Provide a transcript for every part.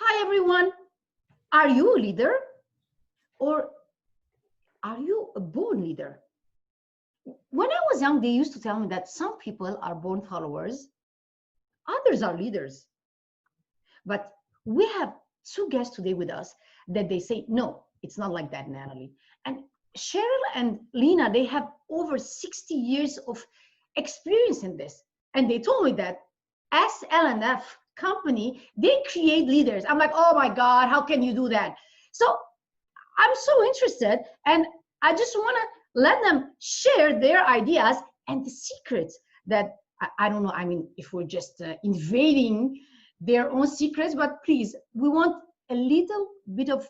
Hi, everyone. Are you a leader or are you a born leader? When I was young, they used to tell me that some people are born followers, others are leaders. But we have two guests today with us that they say, no, it's not like that, Natalie. And Cheryl and Lena, they have over 60 years of experience in this. And they told me that as L&F company, they create leaders. I'm like, oh my God, how can you do that? So I'm so interested, and I just want to let them share their ideas and the secrets that I don't know. I mean, if we're just invading their own secrets, but please, we want a little bit of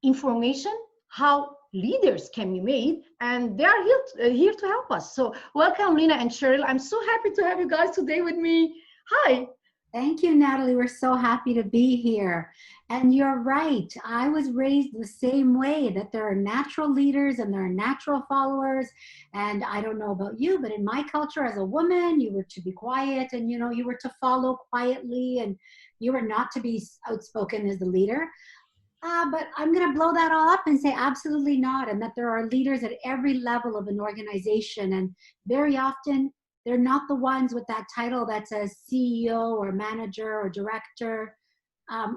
information how leaders can be made, and they are here to help us. So, welcome, Lena and Cheryl. I'm so happy to have you guys today with me. Hi. Thank you, Natalie. We're so happy to be here. And you're right. I was raised the same way, that there are natural leaders and there are natural followers. And I don't know about you, but in my culture as a woman, you were to be quiet and, you were to follow quietly and you were not to be outspoken as the leader. But I'm going to blow that all up and say absolutely not. And that there are leaders at every level of an organization. And very often, they're not the ones with that title that says CEO or manager or director.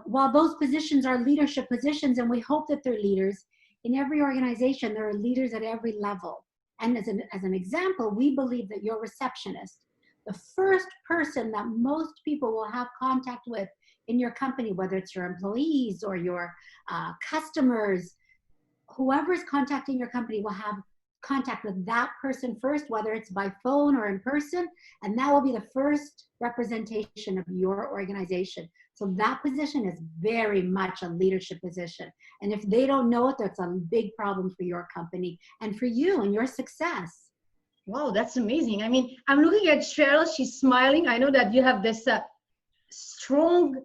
While those positions are leadership positions, and we hope that they're leaders, in every organization, there are leaders at every level. And as an example, we believe that your receptionist, the first person that most people will have contact with in your company, whether it's your employees or your customers, whoever's contacting your company will have contact with that person first, whether it's by phone or in person, and that will be the first representation of your organization. So that position is very much a leadership position. And if they don't know it, that's a big problem for your company and for you and your success. Wow, that's amazing. I mean, I'm looking at Cheryl. She's smiling. I know that you have this strong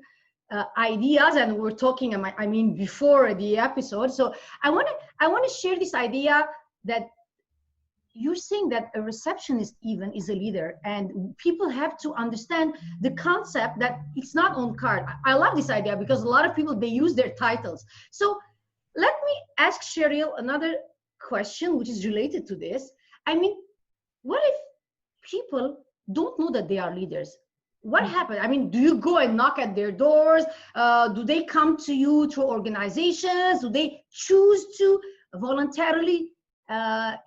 ideas, and we're talking. I mean, before the episode. So I want to share this idea that you're saying that a receptionist even is a leader, and people have to understand the concept that it's not on card. I love this idea because a lot of people, they use their titles. So let me ask Cheryl another question which is related to this. I mean, what if people don't know that they are leaders? What happened? I mean, do you go and knock at their doors? Do they come to you through organizations? Do they choose to voluntarily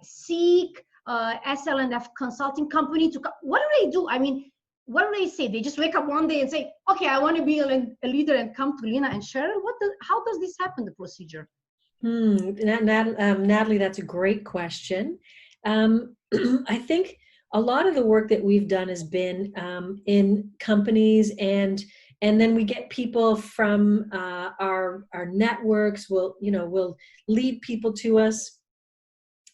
seek SL&F consulting company to come? What do they do? I mean, what do they say? They just wake up one day and say, okay, I want to be a leader, and come to Lena and Cheryl? How does this happen, the procedure? Natalie, that's a great question. I think a lot of the work that we've done has been in companies, and then we get people from our networks will lead people to us.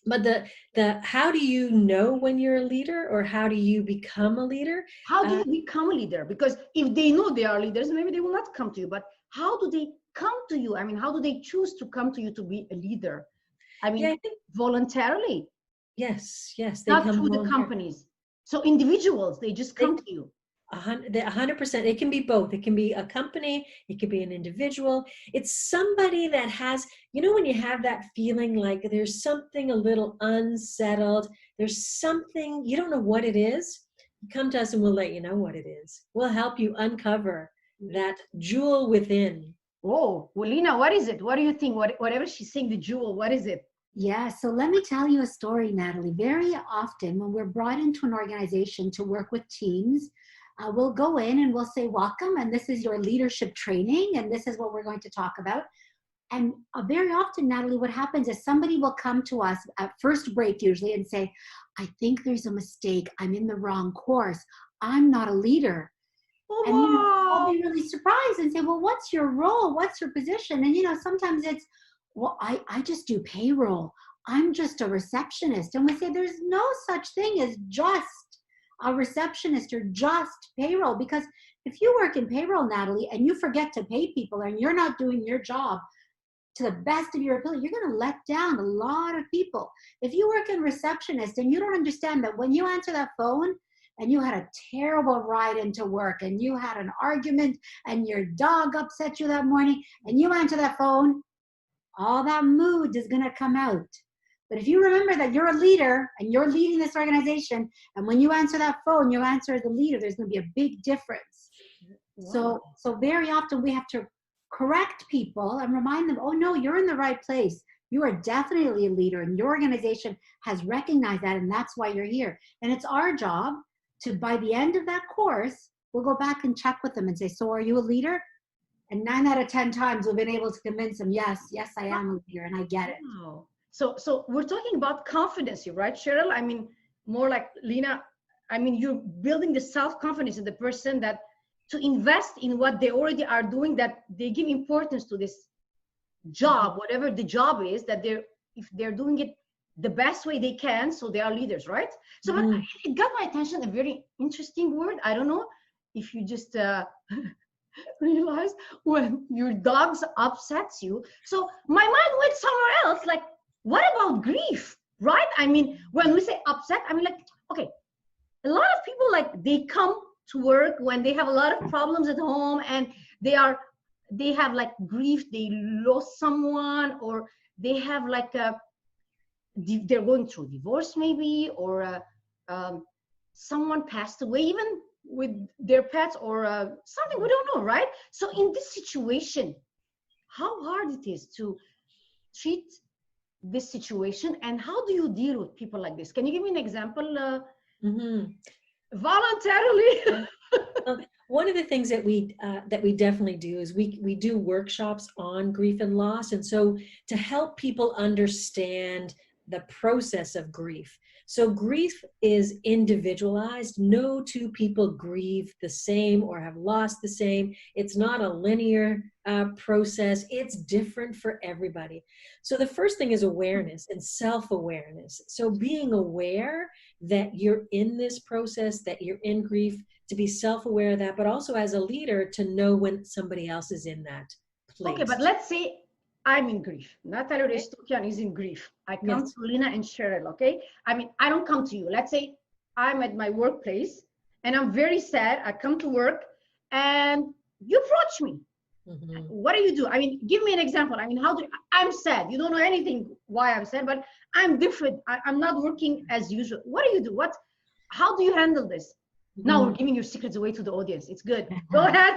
But the how do you know when you're a leader, or how do you become a leader? How do you become a leader? Because if they know they are leaders, maybe they will not come to you. But how do they come to you? I mean, how do they choose to come to you to be a leader? I mean, I think voluntarily. Yes, they not come through the companies. So individuals, they just come to you. 100%. It can be both. It can be a company. It can be an individual. It's somebody that has, when you have that feeling like there's something a little unsettled, there's something, you don't know what it is, you come to us and we'll let you know what it is. We'll help you uncover that jewel within. Oh, well, Lena, what is it? What do you think? Whatever she's saying, the jewel, what is it? Yeah, so let me tell you a story, Natalie. Very often when we're brought into an organization to work with teams, we'll go in and we'll say, welcome, and this is your leadership training, and this is what we're going to talk about. And very often, Natalie, what happens is somebody will come to us at first break usually and say, I think there's a mistake. I'm in the wrong course. I'm not a leader. Oh, and I'll be really surprised and say, well, what's your role? What's your position? And sometimes it's, well, I just do payroll. I'm just a receptionist. And we say there's no such thing as just a receptionist or just payroll. Because if you work in payroll, Natalie, and you forget to pay people and you're not doing your job to the best of your ability, you're going to let down a lot of people. If you work in receptionist and you don't understand that when you answer that phone, and you had a terrible ride into work, and you had an argument, and your dog upset you that morning, and you answer that phone, all that mood is going to come out. But if you remember that you're a leader and you're leading this organization, and when you answer that phone, you answer as a leader, there's going to be a big difference. Wow. So very often we have to correct people and remind them, oh no, you're in the right place. You are definitely a leader, and your organization has recognized that, and that's why you're here. And it's our job to, by the end of that course, we'll go back and check with them and say, so are you a leader? And 9 out of 10 times we've been able to convince them, yes, I am a leader, and I get it. Wow. So we're talking about confidence here, right, Cheryl? I mean, more like Lena, I mean, you're building the self-confidence in the person that to invest in what they already are doing, that they give importance to this job, whatever the job is, that if they're doing it the best way they can, so they are leaders, right? So but it got my attention, a very interesting word. I don't know if you just realize when your dogs upsets you. So my mind went somewhere else, like, what about grief, right? I mean, when we say upset, I mean, like, okay, a lot of people, like, they come to work when they have a lot of problems at home, and they have like grief, they lost someone, or they have like they're going through divorce maybe, or someone passed away, even with their pets, or something, we don't know, right? So in this situation, how hard it is to treat this situation, and how do you deal with people like this? Can you give me an example? Voluntarily. One of the things that we definitely do is we do workshops on grief and loss, and so to help people understand the process of grief. So grief is individualized. No two people grieve the same or have lost the same. It's not a linear process. It's different for everybody. So the first thing is awareness and self-awareness. So being aware that you're in this process, that you're in grief, to be self-aware of that, but also as a leader to know when somebody else is in that place. Okay, but let's say I'm in grief. Nataly Restokian is in grief. I come to Lena and Cheryl, okay? I mean, I don't come to you. Let's say I'm at my workplace and I'm very sad. I come to work and you approach me. What do you do? I mean, give me an example. I mean, I'm sad. You don't know anything why I'm sad, but I'm different. I'm not working as usual. What do you do? How do you handle this? Now we're giving your secrets away to the audience. It's good. Go ahead.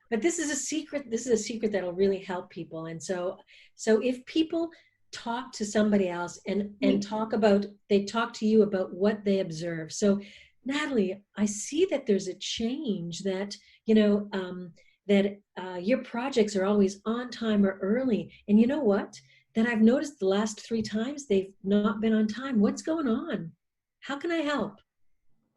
But this is a secret. This is a secret that'll really help people. And so if people talk to somebody else and talk to you about what they observe. So Nataly, I see that there's a change, that, your projects are always on time or early. And you know what? That I've noticed the last 3 times they've not been on time. What's going on? How can I help?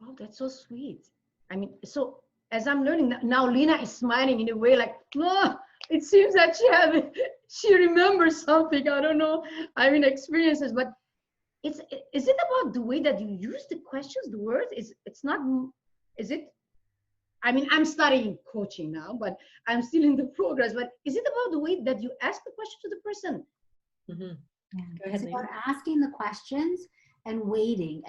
Oh, that's so sweet. I mean, so as I'm learning now, Lena is smiling in a way like, oh, it seems that she remembers something. I don't know. I mean, experiences, but is it about the way that you use the questions, the words? It's not, is it? I mean, I'm studying coaching now, but I'm still in the progress. But is it about the way that you ask the question to the person? Go ahead, it's about asking the questions and waiting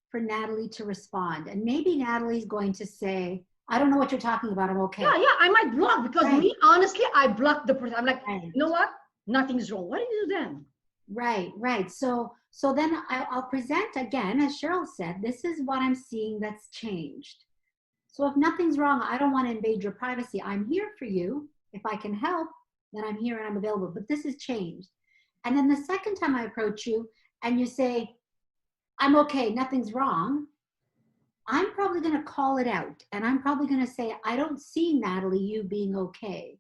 for Nataly to respond. And maybe Natalie's going to say, I don't know what you're talking about. I'm okay. Yeah, I might block, because me, honestly, I block the person. I'm like, you know what? Nothing's wrong. What do you do then? Right. So then I'll present again, as Cheryl said, this is what I'm seeing that's changed. So if nothing's wrong, I don't want to invade your privacy. I'm here for you. If I can help, then I'm here and I'm available. But this has changed. And then the second time I approach you and you say, I'm okay, nothing's wrong, I'm probably going to call it out. And I'm probably going to say, I don't see, Nataly, you being okay.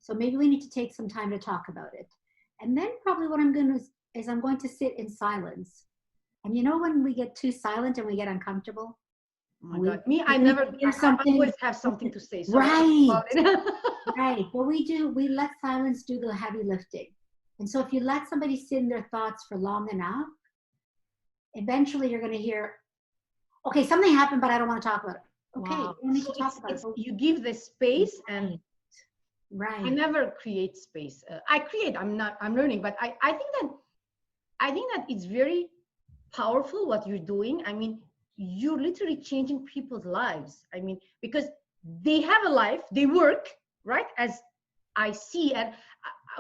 So maybe we need to take some time to talk about it. And then probably what I'm going to do is I'm going to sit in silence. And you know when we get too silent and we get uncomfortable? Oh my God. Me, I always have something to say. So Right. But we let silence do the heavy lifting. And so if you let somebody sit in their thoughts for long enough, eventually you're going to hear, okay, something happened, but I don't want to talk about it. Okay, wow. You need to talk about it. You give the space, and right. I never create space. I create. I'm learning, but I think that it's very powerful what you're doing. I mean, you're literally changing people's lives. I mean, because they have a life, they work, right? As I see, and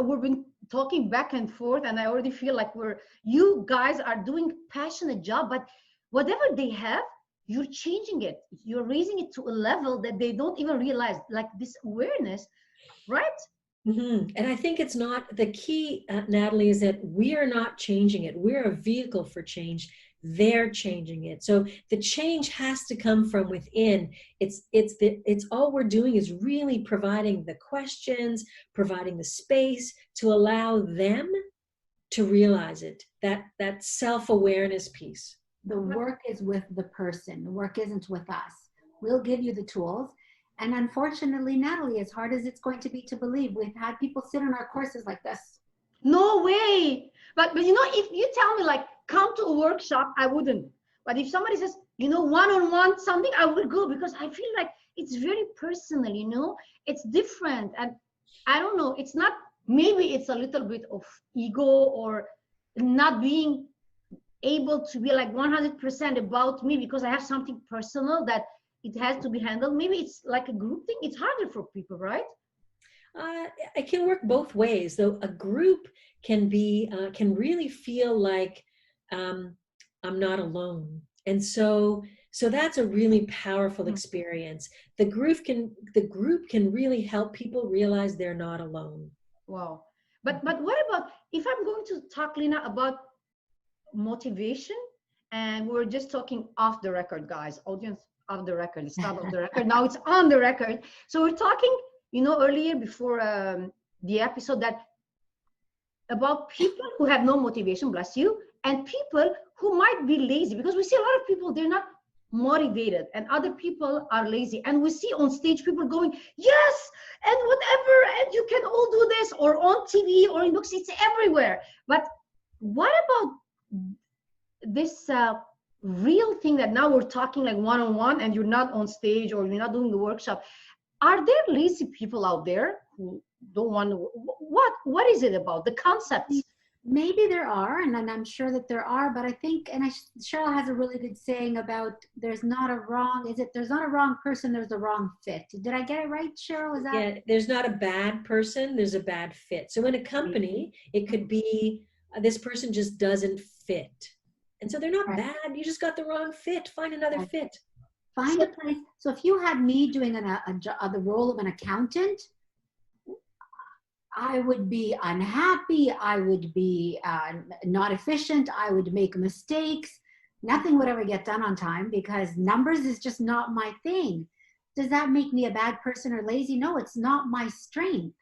we've been talking back and forth, and I already feel like you guys are doing passionate job, but whatever they have, you're changing it. You're raising it to a level that they don't even realize, like this awareness, right? And I think it's not the key, Natalie, is that we are not changing it. We're a vehicle for change. They're changing it. So the change has to come from within. It's all we're doing is really providing the questions, providing the space to allow them to realize it. That self-awareness piece. The work is with the person. The work isn't with us. We'll give you the tools. And unfortunately, Natalie, as hard as it's going to be to believe, we've had people sit in our courses like this. No way. But you know, if you tell me like, come to a workshop, I wouldn't. But if somebody says, you know, one-on-one something, I would go, because I feel like it's very personal, you know, it's different. And I don't know, it's not, maybe it's a little bit of ego or not being able to be like 100% about me because I have something personal that it has to be handled. Maybe it's like a group thing. It's harder for people, right? It can work both ways, though. A group can be can really feel like I'm not alone, and so that's a really powerful experience. The group can really help people realize they're not alone. Wow. But what about if I'm going to talk, Lina, about motivation, and we're just talking off the record, guys, audience, off the record. It's not off the record now, it's on the record. So we're talking, you know, earlier before the episode, that about people who have no motivation, bless you, and people who might be lazy, because we see a lot of people, they're not motivated, and other people are lazy, and we see on stage people going, yes, and whatever, and you can all do this, or on TV or in books, it's everywhere. But what about this real thing that now we're talking like one-on-one, and you're not on stage or you're not doing the workshop? Are there lazy people out there who don't want to? What is it about the concepts? Maybe there are, and I'm sure that there are, but I think, and Cheryl has a really good saying about there's not a wrong person, there's the wrong fit. Did I get it right, Cheryl? Is that? Yeah, there's not a bad person, there's a bad fit. So in a company, it could be this person just doesn't fit. And so they're not bad, you just got the wrong fit. Find another fit. Find a place. So if you had me doing the role of an accountant, I would be unhappy. I would be not efficient. I would make mistakes. Nothing would ever get done on time because numbers is just not my thing. Does that make me a bad person or lazy? No, it's not my strength.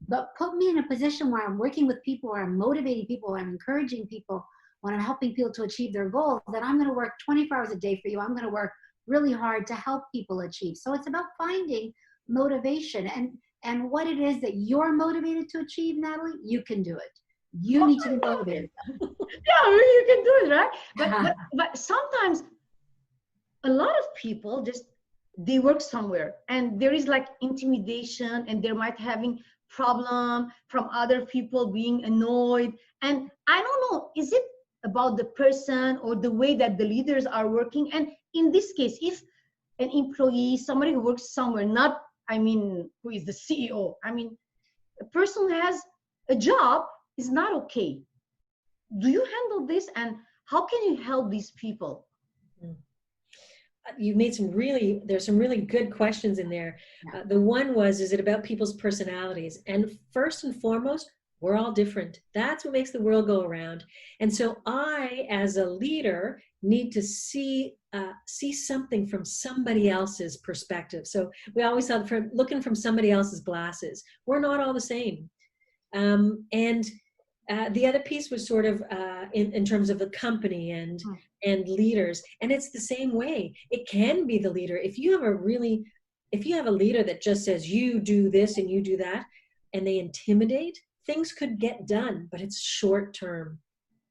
But put me in a position where I'm working with people, where I'm motivating people, where I'm encouraging people, when I'm helping people to achieve their goals, then I'm going to work 24 hours a day for you. I'm going to work really hard to help people achieve. So it's about finding motivation and what it is that you're motivated to achieve, Natalie. You can do it. You need to be motivated. Yeah, you can do it, right? But sometimes a lot of people just, they work somewhere and there is like intimidation, and they might having problem from other people being annoyed. And I don't know, is it about the person or the way that the leaders are working? And in this case, if an employee, somebody who works somewhere, not, I mean, who is the CEO, I mean, a person who has a job is not okay. Do you handle this, and how can you help these people? You made there's some really good questions in there. The one was, is it about people's personalities? And first and foremost, we're all different. That's what makes the world go around. And so I, as a leader, need to see something from somebody else's perspective. So we always thought looking from somebody else's glasses. We're not all the same. And the other piece was sort of in terms of the company and leaders. And it's the same way. It can be the leader. If you have a leader that just says, you do this and you do that, and they intimidate, things could get done, but it's short term.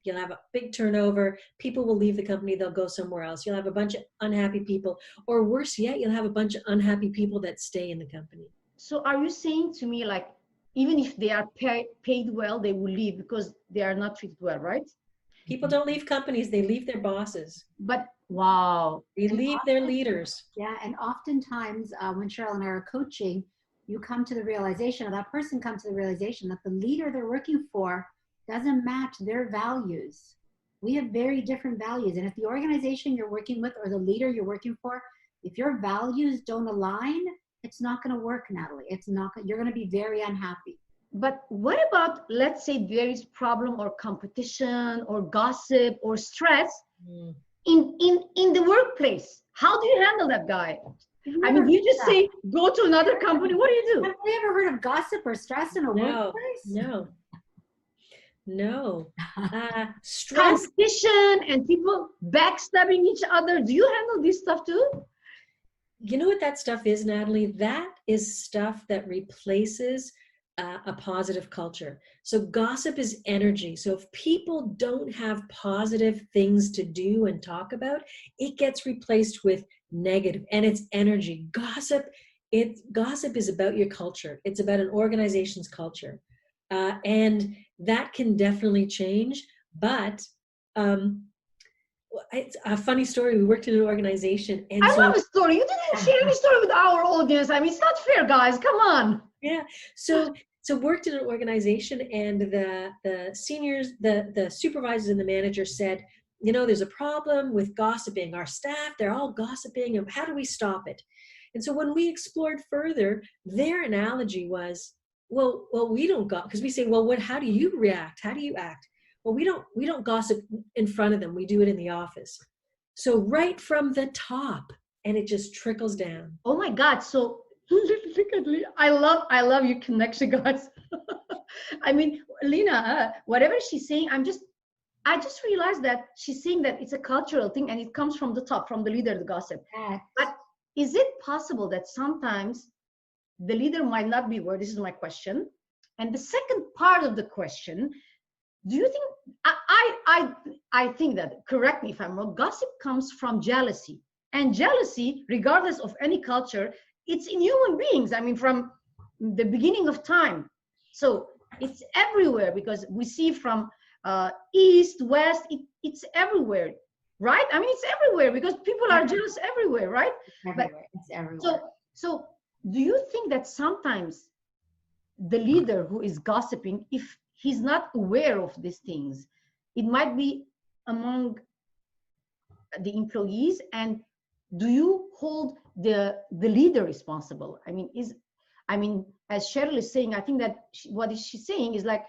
You'll have a big turnover. People will leave the company. They'll go somewhere else. You'll have a bunch of unhappy people, or worse yet, you'll have a bunch of unhappy people that stay in the company. So are you saying to me, like, even if they are paid well, they will leave because they are not treated well, right? People don't leave companies, they leave their bosses. But wow. They leave their leaders. Yeah, and oftentimes when Cheryl and I are coaching, you come to the realization, or that person comes to the realization that the leader they're working for doesn't match their values. We have very different values. And if the organization you're working with or the leader you're working for, if your values don't align, it's not going to work, Natalie. It's not, you're going to be very unhappy. But what about, let's say there is problem or competition or gossip or stress in the workplace? How do you handle that, guy? I mean, you just say, go to another company. What do you do? Have you ever heard of gossip or stress in a workplace? No. Stress. Competition and people backstabbing each other. Do you handle this stuff too? You know what that stuff is, Natalie? That is stuff that replaces a positive culture. So gossip is energy. So if people don't have positive things to do and talk about, it gets replaced with negative, and it's energy. Gossip is about your culture. It's about an organization's culture. And that can definitely change. But it's a funny story. We worked in an organization. And I love a story. You didn't share any story with our audience. I mean, it's not fair, guys. Come on. Yeah. So worked in an organization, and the seniors, the supervisors and the manager said, you know, there's a problem with gossiping. Our staff, they're all gossiping. And how do we stop it? And so when we explored further, their analogy was, well, we don't gossip, because we say, well, how do you react? How do you act? Well, we don't gossip in front of them. We do it in the office. So right from the top, and it just trickles down. Oh my God. So I love your connection, guys. I mean, Lena, whatever she's saying, I just realized that she's saying that it's a cultural thing and it comes from the top, from the leader, the gossip. Yes. But is it possible that sometimes the leader might not be aware? This is my question. And the second part of the question, do you think, I think that, correct me if I'm wrong, gossip comes from jealousy. And jealousy, regardless of any culture, it's in human beings. I mean, from the beginning of time. So it's everywhere, because we see from east, west, it's everywhere, right? I mean, it's everywhere because people are jealous everywhere, right? It's everywhere. So do you think that sometimes the leader who is gossiping, if he's not aware of these things, it might be among the employees? And do you hold the leader responsible? I mean, as Cheryl is saying, I think that what she's saying is like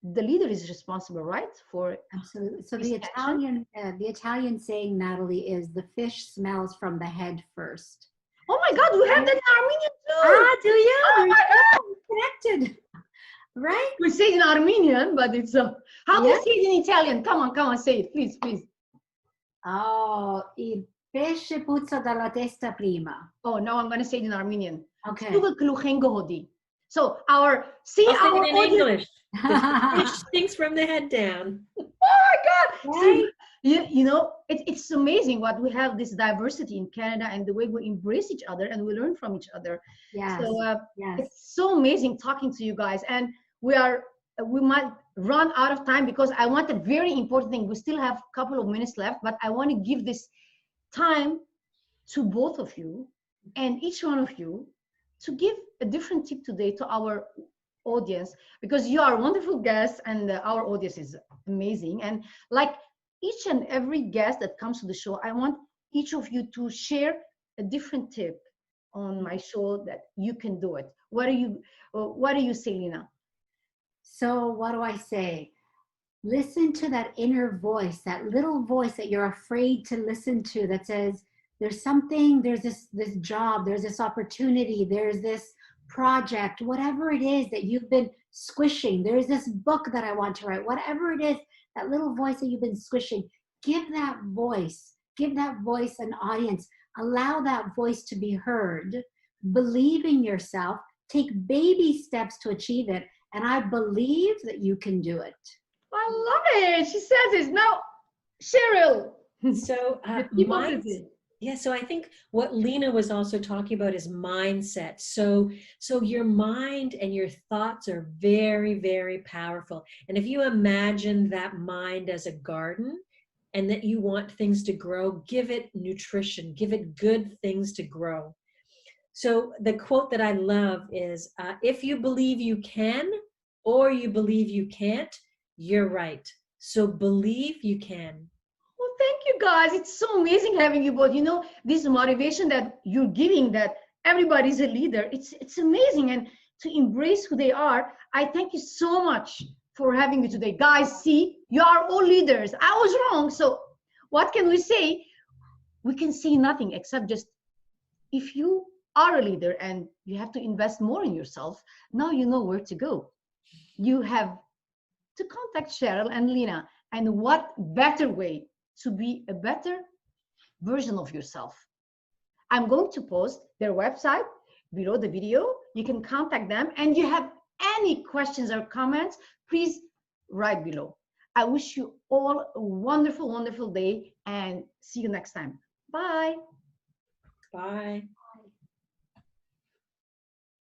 the leader is responsible, right? For absolutely. So the Italian saying, Natalie, is the fish smells from the head first. Oh my God, we have that in Armenian too. Ah, do you? Oh my God, connected. Right? We say it in Armenian, but it's how do you say it in Italian? Come on, say it, please. Oh, il pesce puzza dalla testa prima. Oh, now I'm going to say it in Armenian. Okay. So our in English. The fish stinks from the head down. Oh my God! Right? See, you know, it's amazing what we have, this diversity in Canada, and the way we embrace each other and we learn from each other. Yes. So yes. It's so amazing talking to you guys, and we might run out of time because I want a very important thing. We still have a couple of minutes left, but I want to give this time to both of you and each one of you to give a different tip today to our audience, because you are wonderful guests and our audience is amazing. And like each and every guest that comes to the show, I want each of you to share a different tip on my show that you can do it. What do you say, Lena? So what do I say? Listen to that inner voice, that little voice that you're afraid to listen to, that says, there's something, there's this job, there's this opportunity, there's this project, whatever it is that you've been squishing, there's this book that I want to write, whatever it is, that little voice that you've been squishing, give that voice an audience, allow that voice to be heard, believe in yourself, take baby steps to achieve it, and I believe that you can do it. I love it. She says it. Now, Cheryl. So Yeah, so I think what Lena was also talking about is mindset. So your mind and your thoughts are very, very powerful. And if you imagine that mind as a garden and that you want things to grow, give it nutrition, give it good things to grow. So the quote that I love is, if you believe you can or you believe you can't, you're right. So believe you can. Well, thank you guys. It's so amazing having you both. You know, this motivation that you're giving, that everybody's a leader, it's amazing. And to embrace who they are, I thank you so much for having me today. Guys, see, you are all leaders. I was wrong. So what can we say? We can say nothing except just, if you are a leader and you have to invest more in yourself, now you know where to go. You have to contact Cheryl and Lena. And what better way to be a better version of yourself? I'm going to post their website below the video. You can contact them, and you have any questions or comments, please write below. I wish you all a wonderful, wonderful day, and see you next time. Bye. Bye.